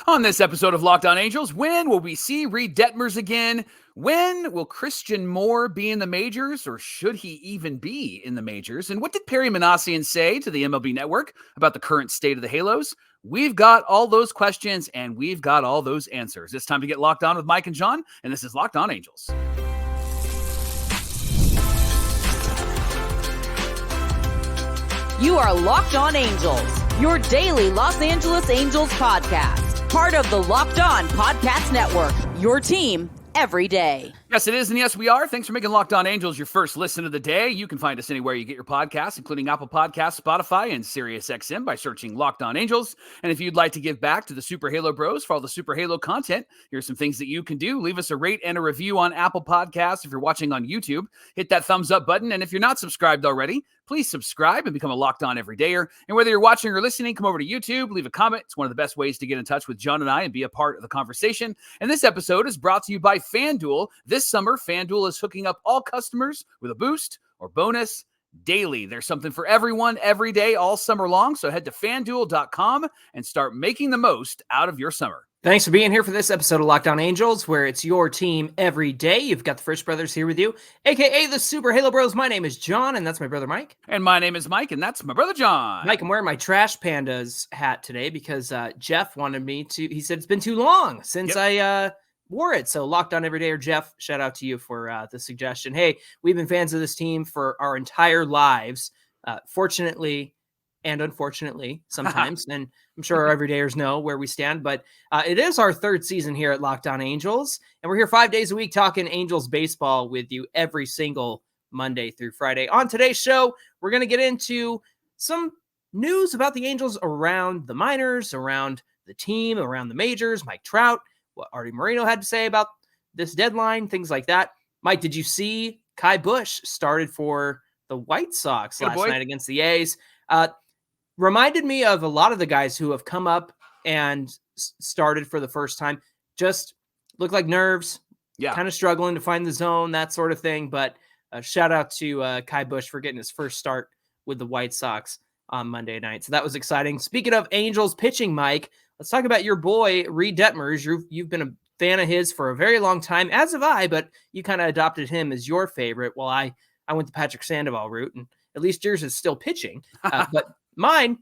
On this episode of Locked On Angels, when will we see Reid Detmers again? When will Christian Moore be in the majors, or should he even be in the majors? And what did Perry Minasian say to the MLB Network about the current state of the Halos? We've got all those questions, and we've got all those answers. It's time to get locked on with Mike and John, and this is Locked On Angels. You are Locked On Angels, your daily Los Angeles Angels podcast. Part of the Locked On Podcast Network, your team every day. Yes, it is, and yes, we are. Thanks for making Locked On Angels your first listen of the day. You can find us anywhere you get your podcasts, including Apple Podcasts, Spotify, and SiriusXM by searching Locked On Angels. And if you'd like to give back to the Super Halo Bros for all the Super Halo content, here's some things that you can do. Leave us a rate and a review on Apple Podcasts. If you're watching on YouTube, hit that thumbs up button. And if you're not subscribed already, please subscribe and become a Locked On Everydayer. And whether you're watching or listening, come over to YouTube, leave a comment. It's one of the best ways to get in touch with John and I and be a part of the conversation. And this episode is brought to you by FanDuel. This summer, FanDuel is hooking up all customers with a boost or bonus daily. There's something for everyone every day, all summer long. So head to FanDuel.com and start making the most out of your summer. Thanks for being here for this episode of Locked On Angels, where it's your team every day. You've got the Frisch Brothers here with you, a.k.a. the Super Halo Bros. My name is John, and that's my brother Mike. And my name is Mike, and that's my brother John. Mike, I'm wearing my Trash Pandas hat today because Jeff wanted me to. He said it's been too long since I wore it. So Locked On Everydayer Jeff, shout out to you for the suggestion. Hey, we've been fans of this team for our entire lives. Fortunately and unfortunately sometimes, and I'm sure our everydayers know where we stand, but it is our third season here at Locked On Angels, and we're here 5 days a week talking Angels baseball with you every single Monday through Friday. On today's show, we're going to get into some news about the Angels around the minors, around the team, around the majors, Mike Trout, what Arte Moreno had to say about this deadline, things like that. Mike, did you see Ky Bush started for the White Sox last night against the A's? Reminded me of a lot of the guys who have come up and started for the first time. Just look like nerves, kind of struggling to find the zone, that sort of thing. But shout out to Ky Bush for getting his first start with the White Sox on Monday night. So that was exciting. Speaking of Angels pitching, Mike, let's talk about your boy, Reid Detmers. You've been a fan of his for a very long time, as have I, but you kind of adopted him as your favorite. While I went the Patrick Sandoval route, and at least yours is still pitching. But mine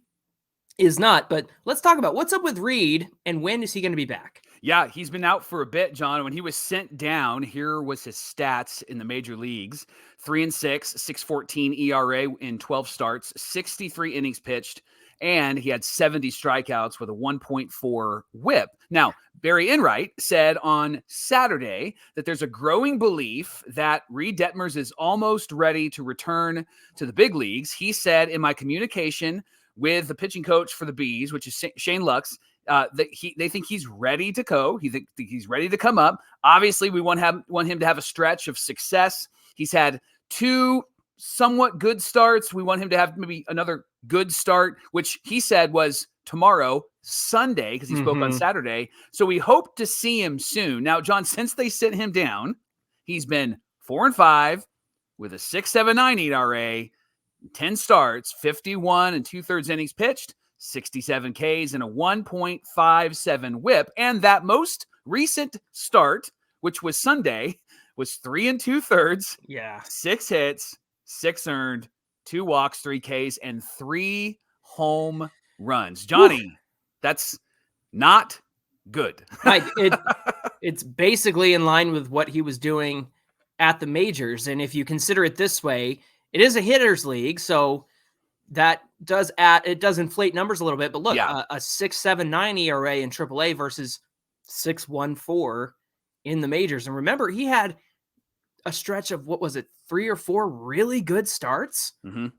is not. But let's talk about what's up with Reid and when is he going to be back? Yeah, he's been out for a bit, John. When he was sent down, here was his stats in the major leagues. 3-6, 6.14 ERA in 12 starts, 63 innings pitched, and he had 70 strikeouts with a 1.4 whip. Now, Barry Enright said on Saturday that there's a growing belief that Reid Detmers is almost ready to return to the big leagues. He said, in my communication with the pitching coach for the Bees, which is Shane Lux, that they think he's ready to go. He think he's ready to come up. Obviously, we want him to have a stretch of success. He's had 2 somewhat good starts. We want him to have maybe another good start, which he said was tomorrow, Sunday, because he spoke on Saturday. So we hope to see him soon. Now, John, since they sent him down, he's been 4-5 with a 6.79 ERA, 10 starts, 51 2/3 innings pitched, 67 Ks, and a 1.57 whip. And that most recent start, which was Sunday, was 3 2/3, 6 hits, 6 earned, 2 walks, 3 Ks, and 3 home runs. Johnny, that's not good. Right. It's basically in line with what he was doing at the majors. And if you consider it this way, it is a hitter's league, so that does inflate numbers a little bit. But look, a 6.79 ERA in AAA versus 6.14 in the majors. And remember, he had a stretch of, 3 or 4 really good starts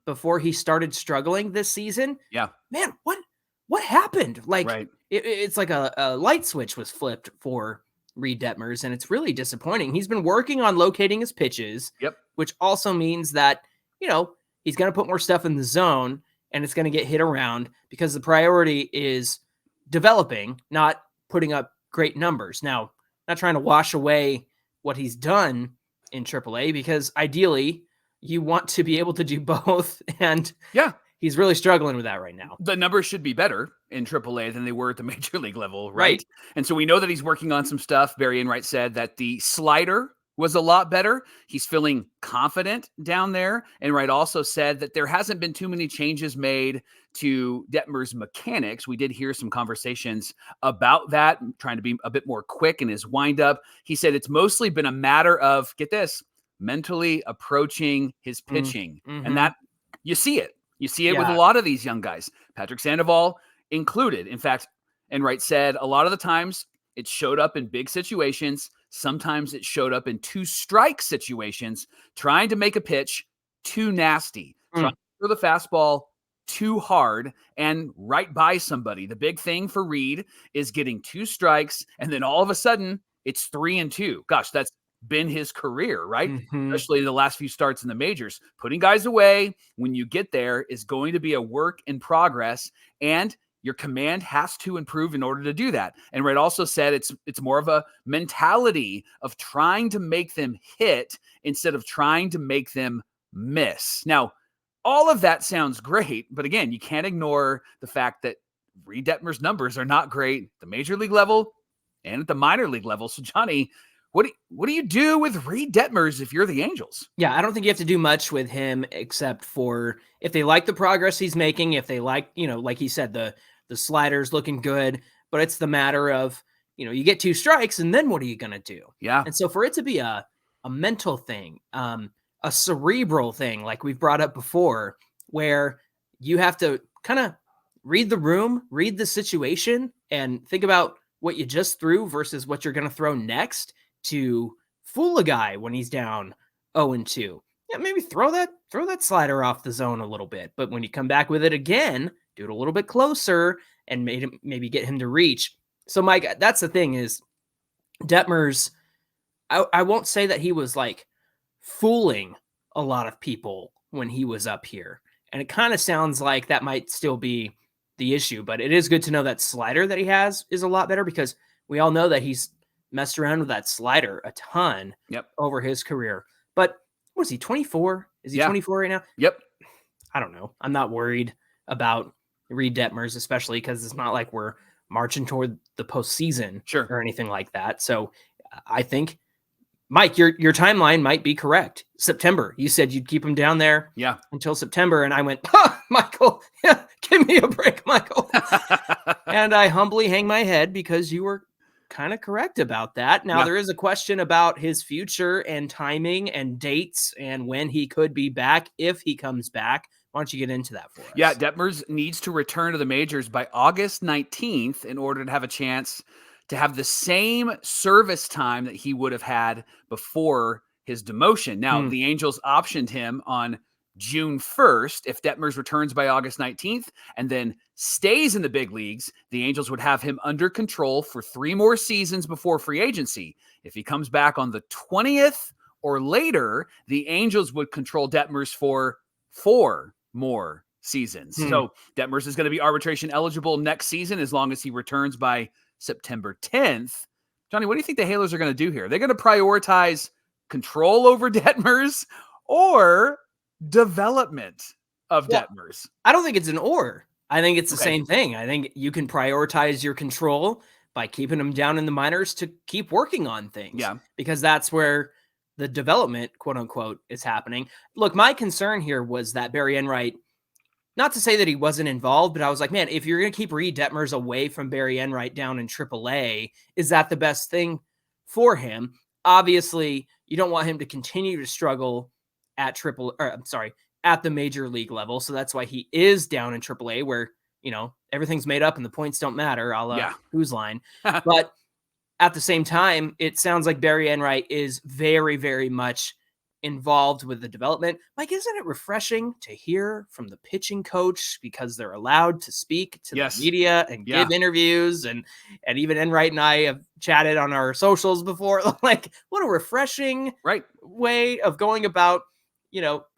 before he started struggling this season. Yeah. Man, what happened? Like, it's like a light switch was flipped for Reid Detmers, and it's really disappointing. He's been working on locating his pitches, which also means that, he's going to put more stuff in the zone and it's going to get hit around because the priority is developing, not putting up great numbers. Now, not trying to wash away what he's done in AAA, because ideally you want to be able to do both. And he's really struggling with that right now. The numbers should be better in AAA than they were at the major league level, right? Right. And so we know that he's working on some stuff. Barry Enright said that the slider was a lot better. He's feeling confident down there. Enright also said that there hasn't been too many changes made to Detmers' mechanics. We did hear some conversations about that, trying to be a bit more quick in his windup. He said it's mostly been a matter of, get this, mentally approaching his pitching. And that, you see it. You see it with a lot of these young guys, Patrick Sandoval included. In fact, Enright said a lot of the times it showed up in big situations. Sometimes it showed up in 2-strike situations, trying to make a pitch too nasty, trying to throw the fastball too hard and right by somebody. The big thing for Reid is getting 2 strikes, and then all of a sudden it's 3-2. Gosh, that's been his career, right? Especially the last few starts in the majors. Putting guys away when you get there is going to be a work in progress, and your command has to improve in order to do that. And Reid also said it's more of a mentality of trying to make them hit instead of trying to make them miss. Now, all of that sounds great, but again, you can't ignore the fact that Reid Detmers' numbers are not great at the major league level and at the minor league level. So, Johnny, what do you do with Reid Detmers if you're the Angels? Yeah, I don't think you have to do much with him except for if they like the progress he's making, if they like, like he said, the slider's looking good, but it's the matter of, you get 2 strikes and then what are you going to do? Yeah. And so for it to be a mental thing, a cerebral thing, like we've brought up before, where you have to kind of read the room, read the situation, and think about what you just threw versus what you're going to throw next to fool a guy when he's down 0-2. Yeah, maybe throw that slider off the zone a little bit, but when you come back with it again, do it a little bit closer and maybe get him to reach. So, Mike, that's the thing is Detmers, I won't say that he was like fooling a lot of people when he was up here. And it kind of sounds like that might still be the issue, but it is good to know that slider that he has is a lot better because we all know that he's messed around with that slider a ton over his career. But what is he, 24? Is he 24 right now? Yep. I don't know. I'm not worried about Reid Detmers, especially because it's not like we're marching toward the postseason or anything like that. So I think, Mike, your timeline might be correct. September, you said you'd keep him down there until September. And I went, Michael, give me a break, Michael. And I humbly hang my head because you were kind of correct about that. Now, there is a question about his future and timing and dates and when he could be back, if he comes back. Why don't you get into that for us? Yeah, Detmers needs to return to the majors by August 19th in order to have a chance to have the same service time that he would have had before his demotion. Now, the Angels optioned him on June 1st. If Detmers returns by August 19th and then stays in the big leagues, the Angels would have him under control for 3 more seasons before free agency. If he comes back on the 20th or later, the Angels would control Detmers for 4 more seasons. So Detmers is going to be arbitration eligible next season as long as he returns by September 10th. Johnny, what do you think the Halos are going to do here? They're going to prioritize control over Detmers or development of Detmers? I don't think it's an or. I think it's the same thing. I think you can prioritize your control by keeping them down in the minors to keep working on things. Yeah. Because that's where the development, quote unquote, is happening. Look, my concern here was that Barry Enright, not to say that he wasn't involved, but I was like, man, if you're going to keep Reid Detmers away from Barry Enright down in AAA, is that the best thing for him? Obviously, you don't want him to continue to struggle at the major league level. So that's why he is down in AAA where, everything's made up and the points don't matter, a la Who's Line. But at the same time, it sounds like Barry Enright is very, very much involved with the development. Mike, isn't it refreshing to hear from the pitching coach because they're allowed to speak to the media and give interviews? And even Enright and I have chatted on our socials before. Like, what a refreshing way of going about,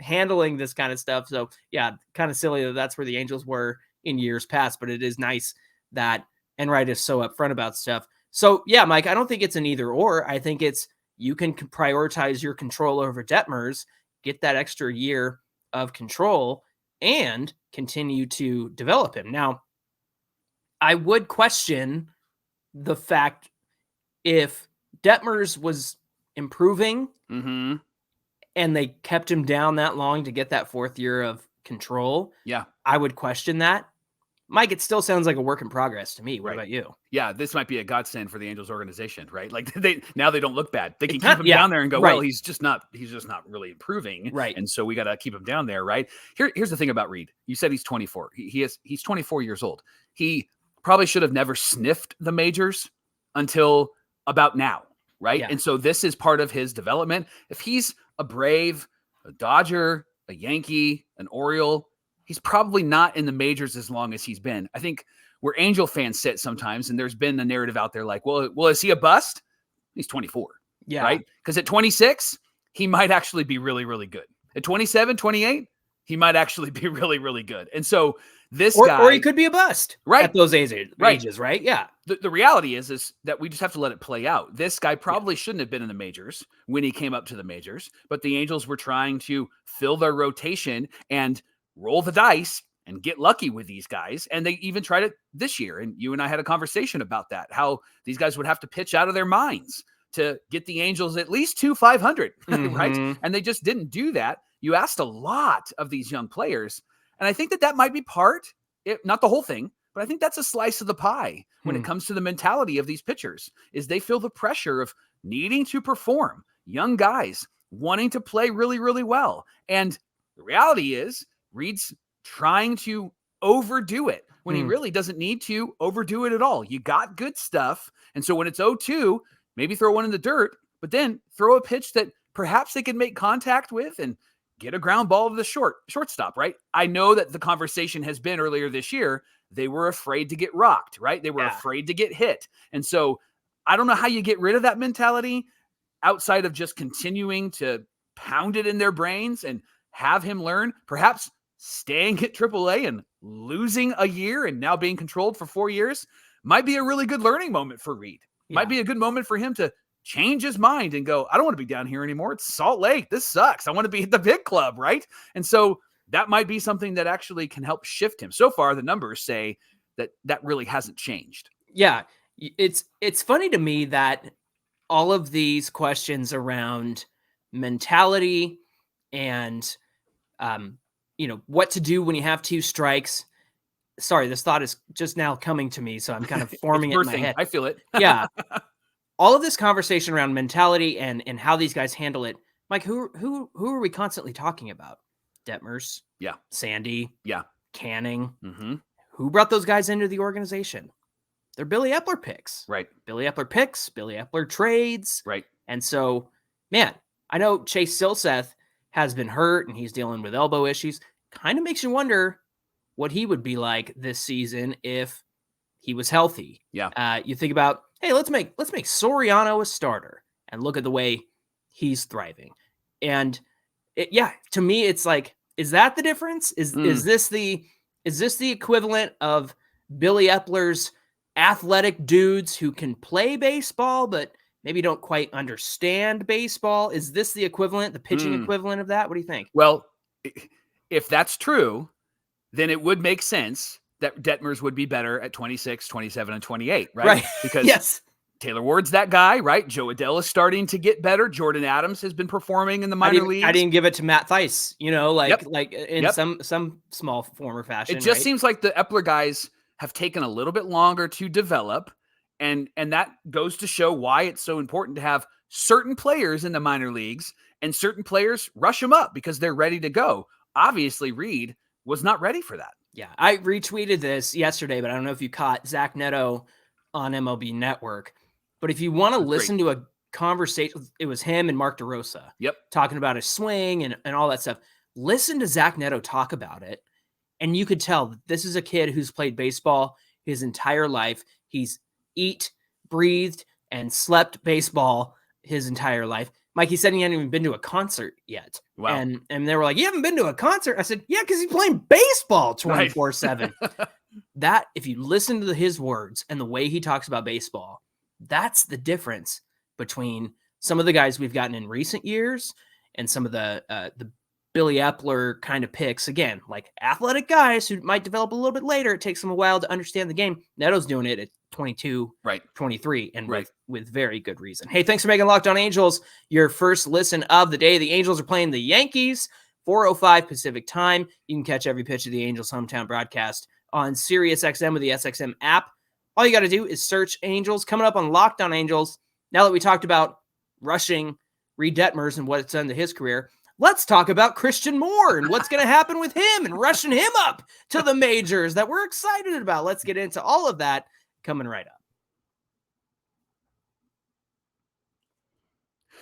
handling this kind of stuff. So yeah, kind of silly that that's where the Angels were in years past, but it is nice that Enright is so upfront about stuff. So yeah, Mike, I don't think it's an either or. I think it's, you can prioritize your control over Detmers, get that extra year of control, and continue to develop him. Now, I would question the fact if Detmers was improving and they kept him down that long to get that 4th year of control. Yeah. I would question that. Mike, it still sounds like a work in progress to me. What about you? Yeah, this might be a godsend for the Angels organization, right? Like they don't look bad. They can keep him down there and go, well, he's just not really improving. Right. And so we got to keep him down there, right? Here's the thing about Reid. You said he's 24. He's 24 years old. He probably should have never sniffed the majors until about now, right? Yeah. And so this is part of his development. If he's a Brave, a Dodger, a Yankee, an Oriole, he's probably not in the majors as long as he's been. I think where Angel fans sit sometimes, and there's been a narrative out there like, well, is he a bust? He's 24, right? Because at 26, he might actually be really, really good. At 27, 28, he might actually be really, really good. And so this guy... Or he could be a bust at those ages, right? Yeah. The reality is that we just have to let it play out. This guy probably shouldn't have been in the majors when he came up to the majors, but the Angels were trying to fill their rotation and roll the dice and get lucky with these guys. And they even tried it this year. And you and I had a conversation about that, how these guys would have to pitch out of their minds to get the Angels at least to 500, right? And they just didn't do that. You asked a lot of these young players. And I think that might be not the whole thing, but I think that's a slice of the pie when it comes to the mentality of these pitchers, is they feel the pressure of needing to perform, young guys wanting to play really, really well. And the reality is, Reid's trying to overdo it when he really doesn't need to overdo it at all. You got good stuff. And so when it's 0-2, maybe throw one in the dirt, but then throw a pitch that perhaps they can make contact with and get a ground ball to the shortstop, right? I know that the conversation has been earlier this year, they were afraid to get rocked, right? They were afraid to get hit. And so I don't know how you get rid of that mentality outside of just continuing to pound it in their brains and have him learn, perhaps staying at AAA and losing a year and now being controlled for 4 years might be a really good learning moment for Reid. Might be a good moment for him to change his mind and go, I don't want to be down here anymore. It's Salt Lake. This sucks. I want to be at the big club, right? And so that might be something that actually can help shift him. So far, the numbers say that really hasn't changed. Yeah. It's funny to me that all of these questions around mentality and what to do when you have 2 strikes. Sorry, this thought is just now coming to me, so I'm kind of forming it in my head. I feel it. Yeah. All of this conversation around mentality and how these guys handle it. Mike, who are we constantly talking about? Detmers. Yeah. Sandy. Yeah. Canning. Who brought those guys into the organization? They're Billy Epler picks. Right. Billy Epler picks, Billy Epler trades. Right. And so, man, I know Chase Silseth has been hurt and he's dealing with elbow issues. Kind of makes you wonder what he would be like this season if he was healthy. Yeah. You think about, hey, let's make Soriano a starter and look at the way he's thriving. And to me, it's like, is that the difference? Is this the equivalent of Billy Epler's athletic dudes who can play baseball, but maybe don't quite understand baseball? Is this the equivalent, the pitching equivalent of that? What do you think? Well, if that's true, then it would make sense that Detmers would be better at 26, 27, and 28, right? Because Taylor Ward's that guy, right? Joe Adell is starting to get better. Jordan Adams has been performing in the minor leagues. I didn't give it to Matt Theis, like in some small form or fashion. It just seems like the Epler guys have taken a little bit longer to develop. And that goes to show why it's so important to have certain players in the minor leagues and certain players rush them up because they're ready to go. Obviously, Reid was not ready for that. Yeah, I retweeted this yesterday, but I don't know if you caught Zach Neto on MLB Network. But if you want to listen to a conversation, it was him and Mark DeRosa talking about his swing and all that stuff. Listen to Zach Neto talk about it, and you could tell this is a kid who's played baseball his entire life. He's breathed, and slept baseball his entire life. Mike, he said he hadn't even been to a concert yet. Wow. And they were like, you haven't been to a concert? I said, yeah, because he's playing baseball 24/7. That, if you listen to his words and the way he talks about baseball, that's the difference between some of the guys we've gotten in recent years and some of the Billy Epler kind of picks, again, like athletic guys who might develop a little bit later. It takes them a while to understand the game. Neto's doing it at 22, 23, and with very good reason. Hey, thanks for making Locked On Angels your first listen of the day. The Angels are playing the Yankees, 4:05 Pacific time. You can catch every pitch of the Angels' hometown broadcast on SiriusXM with the SXM app. All you got to do is search Angels. Coming up on Locked On Angels, now that we talked about rushing Reid Detmers and what it's done to his career, let's talk about Christian Moore and what's going to happen with him and rushing him up to the majors that we're excited about. Let's get into all of that coming right up.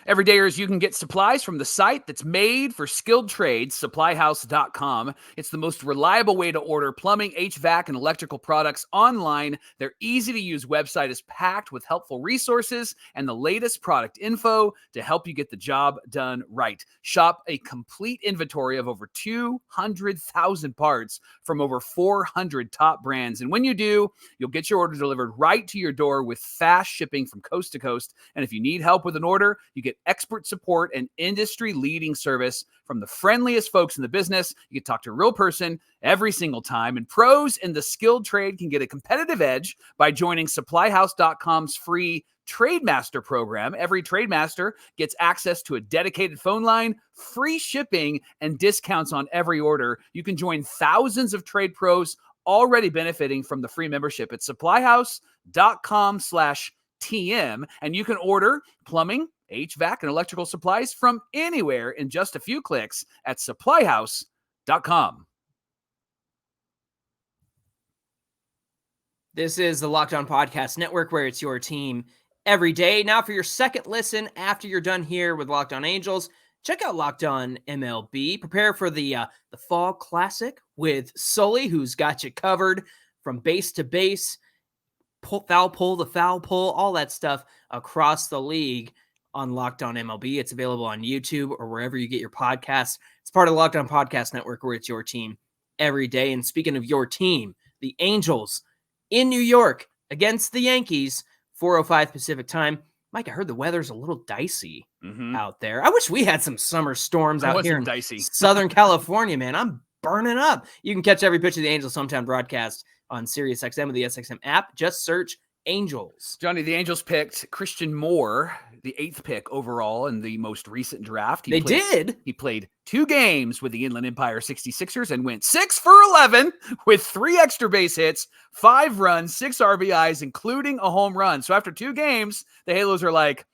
Everydayers, you can get supplies from the site that's made for skilled trades, supplyhouse.com. It's the most reliable way to order plumbing, HVAC, and electrical products online. Their easy-to-use website is packed with helpful resources and the latest product info to help you get the job done right. Shop a complete inventory of over 200,000 parts from over 400 top brands. And when you do, you'll get your order delivered right to your door with fast shipping from coast to coast. And if you need help with an order, you get expert support and industry-leading service from the friendliest folks in the business. You can talk to a real person every single time, and pros in the skilled trade can get a competitive edge by joining supplyhouse.com's free Trademaster program. Every Trademaster gets access to a dedicated phone line, free shipping, and discounts on every order. You can join thousands of trade pros already benefiting from the free membership at supplyhouse.com/TM, and you can order plumbing, HVAC, and electrical supplies from anywhere in just a few clicks at supplyhouse.com. This is the Locked On Podcast Network, where it's your team every day. Now, for your second listen after you're done here with Locked On Angels, check out Locked On MLB. Prepare for the Fall Classic with Sully, who's got you covered from base to base, foul pole to foul pole, all that stuff across the league on Locked On MLB. It's available on YouTube or wherever you get your podcasts. It's part of the Locked On Podcast Network, where it's your team every day. And speaking of your team, the Angels in New York against the Yankees, 4:05 Pacific time. Mike, I heard the weather's a little dicey out there. I wish we had some summer storms out here in Southern California, man. I'm burning up. You can catch every pitch of the Angels hometown broadcast on SiriusXM with the SXM app. Just search Angels. Johnny, the Angels picked Christian Moore, the 8th pick overall in the most recent draft. He played 2 games with the Inland Empire 66ers and went 6 for 11 with 3 extra base hits, 5 runs, 6 RBIs, including a home run. So after 2 games, the Halos are like,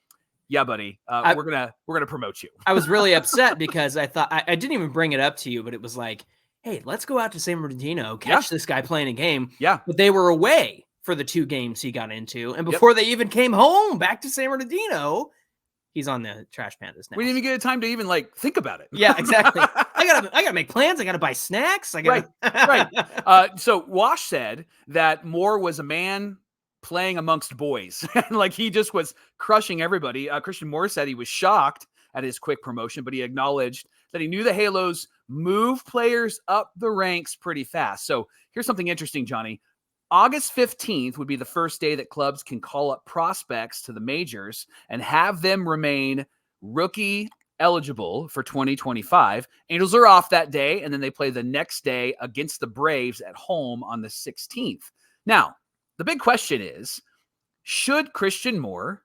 yeah, buddy, we're gonna promote you. I was really upset because I thought I didn't even bring it up to you, but it was like, hey, let's go out to San Bernardino, catch this guy playing a game. Yeah. But they were away for the 2 games he got into. And before they even came home back to San Bernardino, he's on the Trash Pandas now. We didn't even get a time to even think about it. Yeah, exactly. I gotta make plans. I gotta buy snacks. Right. So Wash said that Moore was a man playing amongst boys. And he just was crushing everybody. Christian Moore said he was shocked at his quick promotion, but he acknowledged that he knew the Halos move players up the ranks pretty fast. So here's something interesting, Johnny. August 15th would be the first day that clubs can call up prospects to the majors and have them remain rookie eligible for 2025. Angels are off that day, and then they play the next day against the Braves at home on the 16th. Now, the big question is, should Christian Moore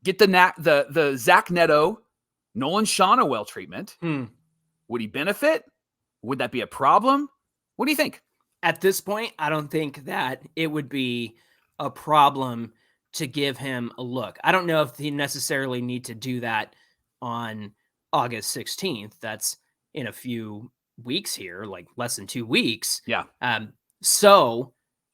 get the Zach Neto, Nolan Schanuel treatment? Would he benefit? Would that be a problem? What do you think? At this point, I don't think that it would be a problem to give him a look. I don't know if he necessarily need to do that on August 16th. That's in a few weeks here, less than 2 weeks. Yeah. So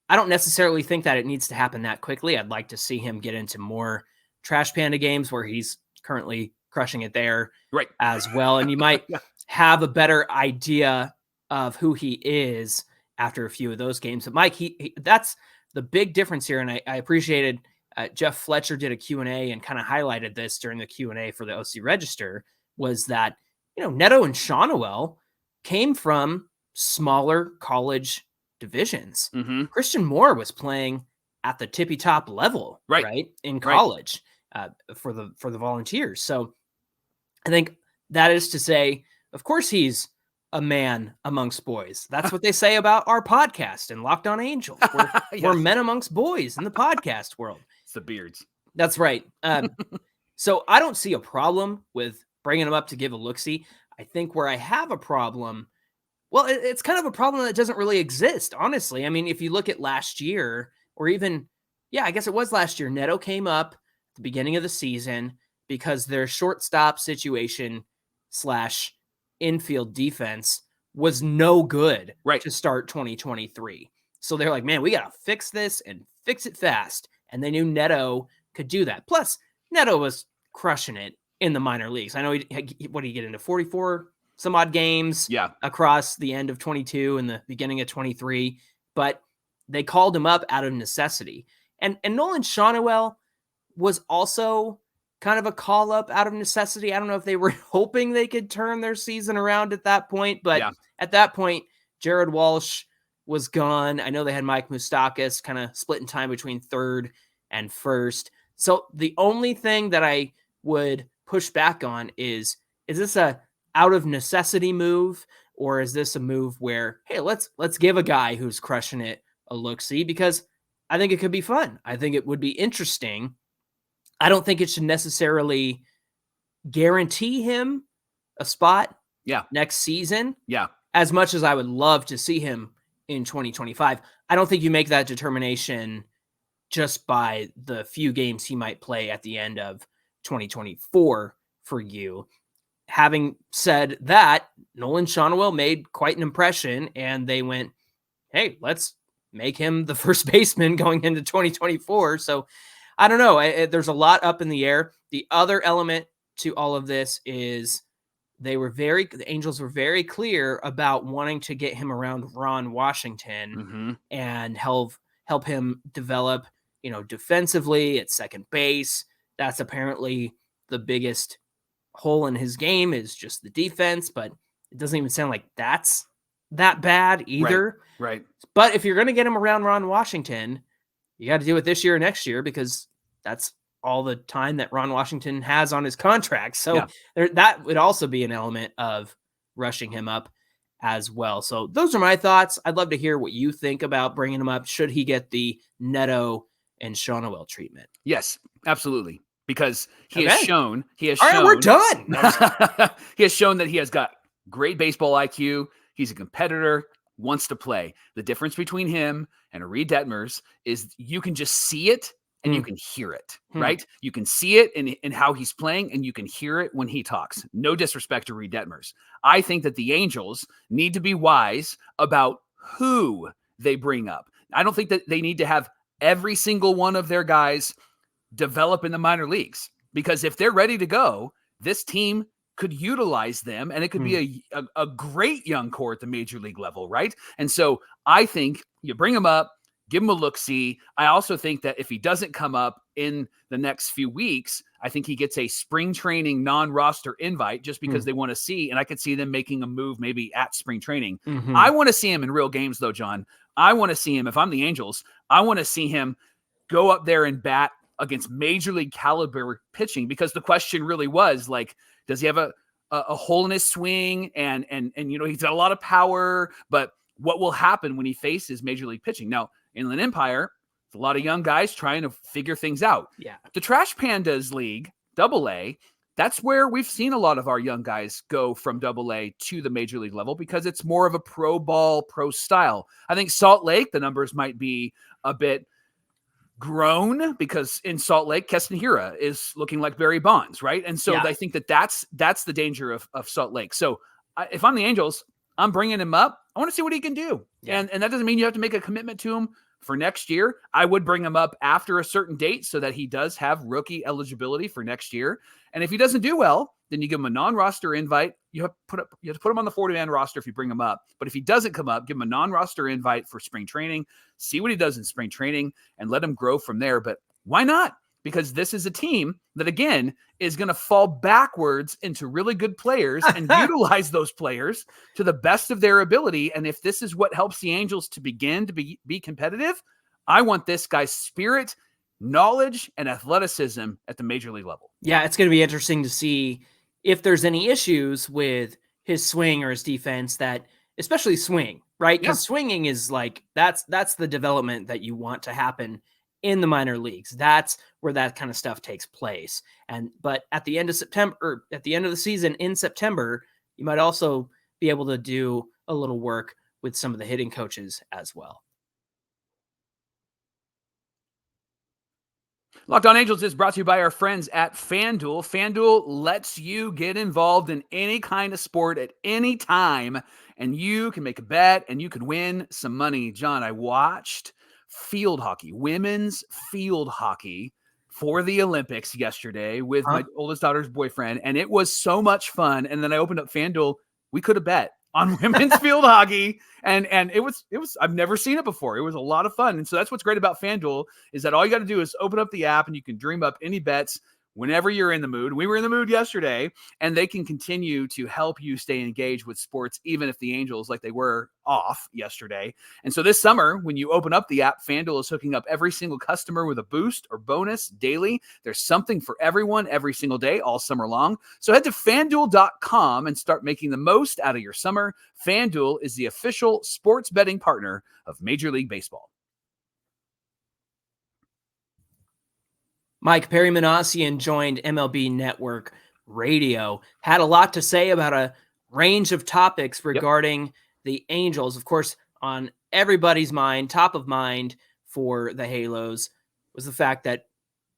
I don't necessarily think that it needs to happen that quickly. I'd like to see him get into more Trash Panda games where he's currently crushing it there as well. And you might have a better idea of who he is after a few of those games. But Mike, that's the big difference here. And I appreciated Jeff Fletcher did a Q&A and kind of highlighted this during the Q&A for the OC Register, was that, Neto and Schanuel came from smaller college divisions. Christian Moore was playing at the tippy top level, right? In college for the Volunteers. So I think that is to say, of course he's a man amongst boys. That's what they say about our podcast and Locked On Angels. We're men amongst boys in the podcast world. It's the beards. That's right. So I don't see a problem with bringing him up to give a look-see. I think where I have a problem, well, it's kind of a problem that doesn't really exist, honestly. I mean, if you look at last year, or even, I guess it was last year, Neto came up at the beginning of the season because their shortstop situation / infield defense was no good to start 2023. So they're like, man, we got to fix this and fix it fast. And they knew Neto could do that. Plus, Neto was crushing it in the minor leagues. I know what did he get into? 44 some odd games across the end of 22 and the beginning of 23, but they called him up out of necessity. And Nolan Schanuel was also kind of a call up out of necessity. I don't know if they were hoping they could turn their season around at that point, but at that point, Jared Walsh was gone. I know they had Mike Moustakas kind of splitting time between third and first. So the only thing that I would push back on is this a out of necessity move, or is this a move where, hey, let's give a guy who's crushing it a look-see? Because I think it could be fun. I think it would be interesting. I don't think it should necessarily guarantee him a spot next season. As much as I would love to see him in 2025, I don't think you make that determination just by the few games he might play at the end of 2024 for you. Having said that, Nolan Schanuel made quite an impression, and they went, hey, let's make him the first baseman going into 2024. So I don't know. There's a lot up in the air. The other element to all of this is the Angels were very clear about wanting to get him around Ron Washington and help him develop, defensively at second base. That's apparently the biggest hole in his game is just the defense, but it doesn't even sound like that's that bad either. Right. But if you're going to get him around Ron Washington, you got to do it this year or next year, because that's all the time that Ron Washington has on his contract. So that would also be an element of rushing him up as well. So those are my thoughts. I'd love to hear what you think about bringing him up. Should he get the Neto and Schanuel treatment? Yes, absolutely. Because he has shown. All right, we're done. He has shown that he has got great baseball IQ. He's a competitor, wants to play. The difference between him and Reid Detmers is you can just see it and you can hear it, right? You can see it in how he's playing, and you can hear it when he talks. No disrespect to Reid Detmers. I think that the Angels need to be wise about who they bring up. I don't think that they need to have every single one of their guys develop in the minor leagues, because if they're ready to go, this team could utilize them, and it could be a great young core at the major league level, right? And so I think you bring him up, give him a look-see. I also think that if he doesn't come up in the next few weeks, I think he gets a spring training non-roster invite just because they want to see, and I could see them making a move maybe at spring training. I want to see him in real games though, John. I want to see him, if I'm the Angels, I want to see him go up there and bat against major league caliber pitching, because the question really was, like, does he have a hole in his swing? And he's got a lot of power, but what will happen when he faces major league pitching? Now, Inland Empire, it's a lot of young guys trying to figure things out. The Trash Pandas League, AA, that's where we've seen a lot of our young guys go from AA to the major league level, because it's more of a pro ball, pro style. I think Salt Lake, the numbers might be a bit grown, because in Salt Lake, Keston Hira is looking like Barry Bonds, right? And so I think that's the danger of Salt Lake. So if I'm the Angels, I'm bringing him up. I want to see what he can do. And that doesn't mean you have to make a commitment to him for next year. I would bring him up after a certain date so that he does have rookie eligibility for next year. And if he doesn't do well, then you give him a non-roster invite. You have to put him on the 40-man roster if you bring him up. But if he doesn't come up, give him a non-roster invite for spring training, see what he does in spring training, and let him grow from there. But why not? Because this is a team that, again, is going to fall backwards into really good players and utilize those players to the best of their ability. And if this is what helps the Angels to begin to be competitive, I want this guy's spirit, knowledge, and athleticism at the major league level. Yeah, it's going to be interesting to see if there's any issues with his swing or his defense that, especially swing, right? Because Yeah. swinging is like, that's the development that you want to happen in the minor leagues. That's where that kind of stuff takes place. But at the end of September, or at the end of the season in September, you might also be able to do a little work with some of the hitting coaches as well. Locked On Angels is brought to you by our friends at FanDuel. FanDuel lets you get involved in any kind of sport at any time, and you can make a bet and you can win some money. John, I watched field hockey, women's field hockey for the Olympics yesterday with my oldest daughter's boyfriend, and it was so much fun. And then I opened up FanDuel. We could have bet on women's field hockey. And it was, I've never seen it before. It was a lot of fun. And so that's what's great about FanDuel is that all you got to do is open up the app and you can dream up any bets whenever you're in the mood. We were in the mood yesterday, and they can continue to help you stay engaged with sports, even if the Angels, like they were, off yesterday. And so this summer, when you open up the app, FanDuel is hooking up every single customer with a boost or bonus daily. There's something for everyone every single day, all summer long. So head to FanDuel.com and start making the most out of your summer. FanDuel is the official sports betting partner of Major League Baseball. Mike Perry Minasian joined MLB Network Radio, had a lot to say about a range of topics regarding the Angels. Of course, on everybody's mind, top of mind for the Halos was the fact that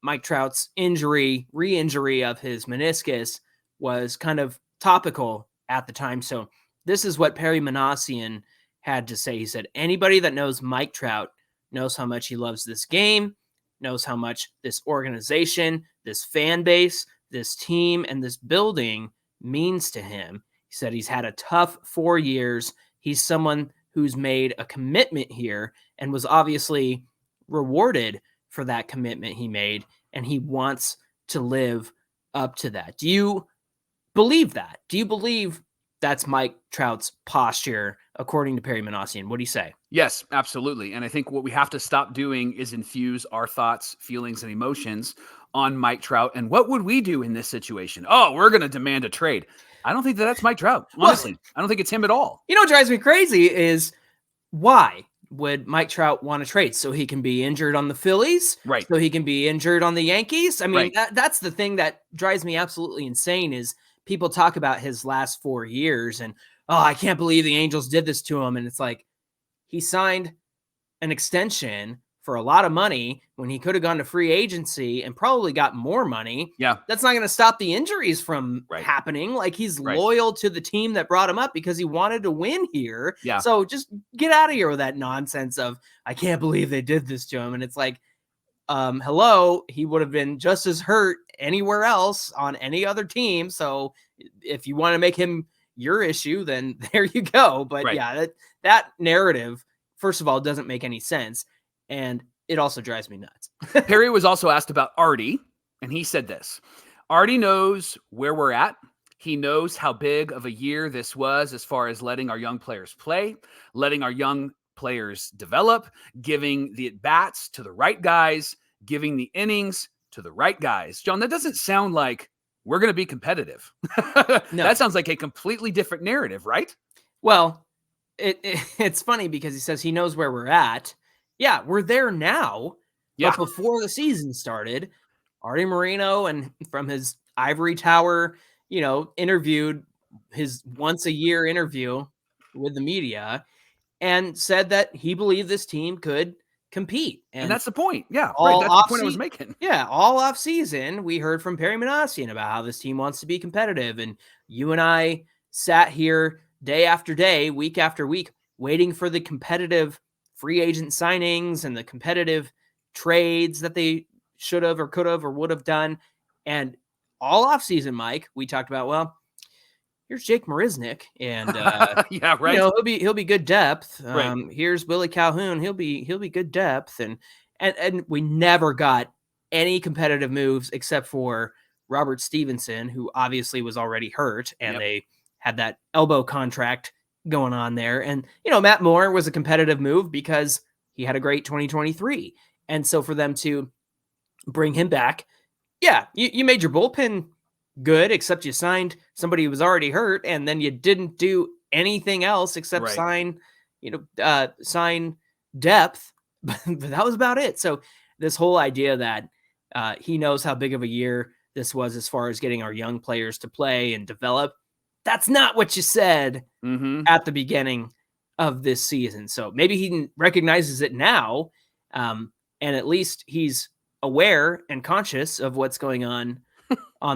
Mike Trout's re-injury of his meniscus was kind of topical at the time. So this is what Perry Minasian had to say. He said, anybody that knows Mike Trout knows how much he loves this game, knows how much this organization, this fan base, this team, and this building means to him. He said he's had a tough 4 years. He's someone who's made a commitment here and was obviously rewarded for that commitment he made, and he wants to live up to that. Do you believe that? Do you believe that's Mike Trout's posture, according to Perry Minasian? What do you say? Yes, absolutely. And I think what we have to stop doing is infuse our thoughts, feelings, and emotions on Mike Trout. And what would we do in this situation? Oh, we're going to demand a trade. I don't think that's Mike Trout. Honestly, well, I don't think it's him at all. You know what drives me crazy is why would Mike Trout want to trade? So he can be injured on the Phillies? Right. So he can be injured on the Yankees? I mean, that's the thing that drives me absolutely insane is people talk about his last 4 years and, oh, I can't believe the Angels did this to him. And it's like, he signed an extension for a lot of money when he could have gone to free agency and probably got more money. Yeah. That's not going to stop the injuries from happening. Like, he's loyal to the team that brought him up because he wanted to win here. Yeah. So just get out of here with that nonsense of, I can't believe they did this to him. And it's like, hello, he would have been just as hurt anywhere else on any other team. So if you want to make him your issue, then there you go. But yeah, that narrative, first of all, doesn't make any sense. And it also drives me nuts. Perry was also asked about Arte, and he said this: Arte knows where we're at. He knows how big of a year this was as far as letting our young players play, letting our young players develop, giving the at-bats to the right guys, giving the innings to the right guys. John, that doesn't sound like we're going to be competitive. No. That sounds like a completely different narrative, right? Well, it's funny because he says he knows where we're at. Yeah, we're there now. Yeah. But before the season started, Arte Moreno, and from his ivory tower, interviewed his once-a-year interview with the media and said that he believed this team could compete. And that's the point. Yeah, right. That's the point I was making. Yeah, all off season, we heard from Perry Minasian about how this team wants to be competitive. And you and I sat here day after day, week after week, waiting for the competitive free agent signings and the competitive trades that they should have or could have or would have done. And all off season, Mike, we talked about, well, here's Jake Marisnick, and yeah, right. He'll be good depth. Here's Willie Calhoun. He'll be good depth, and we never got any competitive moves except for Robert Stevenson, who obviously was already hurt, and they had that elbow contract going on there. And Matt Moore was a competitive move because he had a great 2023, and so for them to bring him back, yeah, you made your bullpen good, except you signed somebody who was already hurt, and then you didn't do anything else except sign depth. But that was about it. So this whole idea that he knows how big of a year this was as far as getting our young players to play and develop, that's not what you said at the beginning of this season. So maybe he recognizes it now, and at least he's aware and conscious of what's going on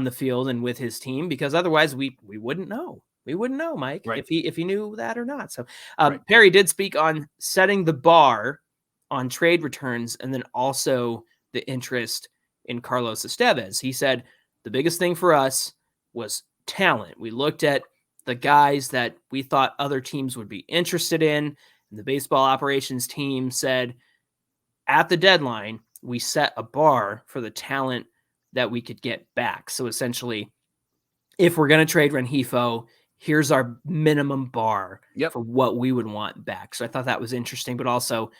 the field and with his team, because otherwise we wouldn't know. We wouldn't know, Mike, if he knew that or not. So Perry did speak on setting the bar on trade returns and then also the interest in Carlos Estevez. He said the biggest thing for us was talent. We looked at the guys that we thought other teams would be interested in. And the baseball operations team said at the deadline, we set a bar for the talent that we could get back. So essentially, if we're going to trade Rengifo, here's our minimum bar for what we would want back. So I thought that was interesting, but also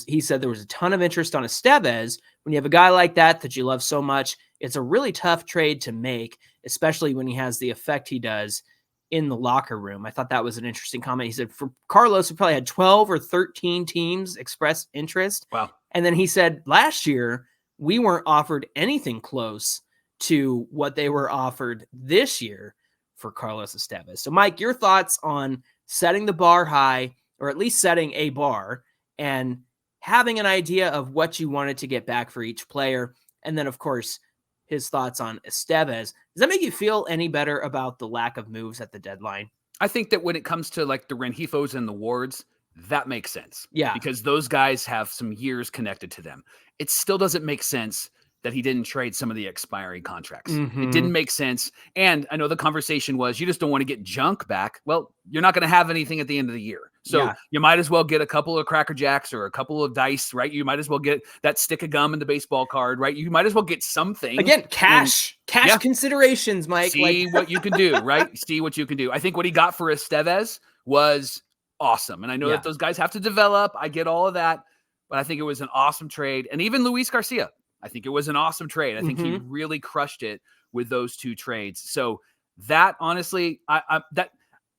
he said there was a ton of interest on Estevez. When you have a guy like that you love so much, it's a really tough trade to make, especially when he has the effect he does in the locker room. I thought that was an interesting comment. He said for Carlos, we probably had 12 or 13 teams express interest. Wow. And then he said last year, we weren't offered anything close to what they were offered this year for Carlos Estevez. So Mike, your thoughts on setting the bar high, or at least setting a bar and having an idea of what you wanted to get back for each player. And then of course, his thoughts on Estevez. Does that make you feel any better about the lack of moves at the deadline? I think that when it comes to like the Rengifos and the Wards, that makes sense. Yeah. Because those guys have some years connected to them. It still doesn't make sense that he didn't trade some of the expiring contracts. It didn't make sense. And I know the conversation was, you just don't want to get junk back. Well, you're not going to have anything at the end of the year. So you might as well get a couple of Cracker Jacks or a couple of dice, right? You might as well get that stick of gum in the baseball card, right? You might as well get something. Again, cash considerations, Mike. See what you can do, right? See what you can do. I think what he got for Estevez was awesome. And I know that those guys have to develop. I get all of that. But I think it was an awesome trade. And even Luis Garcia, I think it was an awesome trade. I think he really crushed it with those two trades. So that, honestly, I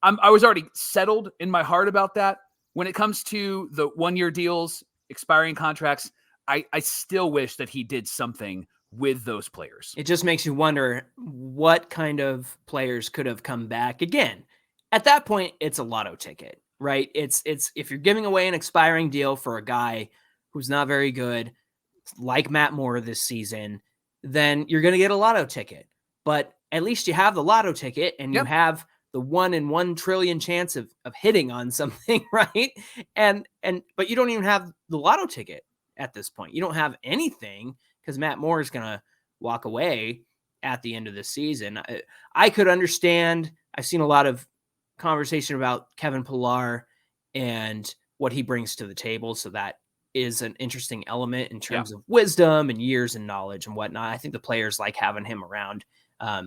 was already settled in my heart about that. When it comes to the 1-year deals, expiring contracts, I still wish that he did something with those players. It just makes you wonder what kind of players could have come back. Again, at that point, it's a lotto ticket, right? It's if you're giving away an expiring deal for a guy who's not very good, like Matt Moore this season, then you're going to get a lotto ticket. But at least you have the lotto ticket and you have the 1 in 1 trillion chance of hitting on something, right? But you don't even have the lotto ticket at this point. You don't have anything because Matt Moore is going to walk away at the end of the season. I could understand. I've seen a lot of conversation about Kevin Pillar and what he brings to the table. So that is an interesting element in terms of wisdom and years and knowledge and whatnot. I think the players like having him around.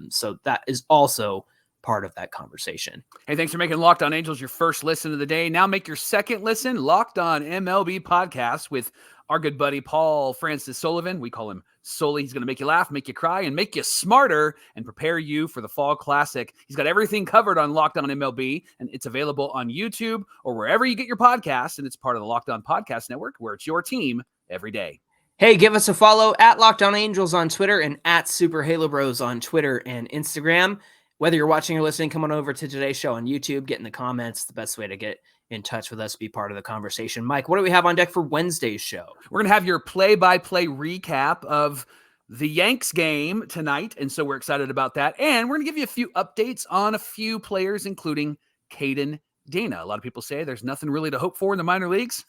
So that is also part of that conversation. Hey, thanks for making Locked On Angels your first listen of the day. Now make your second listen Locked On MLB podcast with our good buddy Paul Francis Sullivan. We call him Sully. He's going to make you laugh, make you cry, and make you smarter and prepare you for the Fall Classic. He's got everything covered on Locked On MLB, and it's available on YouTube or wherever you get your podcasts, and it's part of the Locked On Podcast Network, where it's your team every day. Hey, give us a follow at Locked On Angels on Twitter and at Super Halo Bros on Twitter and Instagram. Whether you're watching or listening, come on over to today's show on YouTube, get in the comments. The best way to get in touch with us, be part of the conversation. Mike, what do we have on deck for Wednesday's show? We're going to have your play-by-play recap of the Yanks game tonight, and so we're excited about that. And we're going to give you a few updates on a few players, including Caden Dana. A lot of people say there's nothing really to hope for in the minor leagues.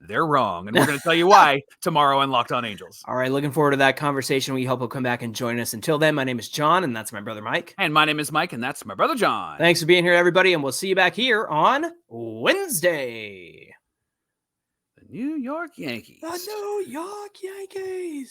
They're wrong, and we're going to tell you why tomorrow on Locked On Angels. All right, looking forward to that conversation. We hope you'll come back and join us. Until then, my name is John, and that's my brother Mike. And my name is Mike, and that's my brother John. Thanks for being here, everybody, and we'll see you back here on Wednesday. The New York Yankees. The New York Yankees.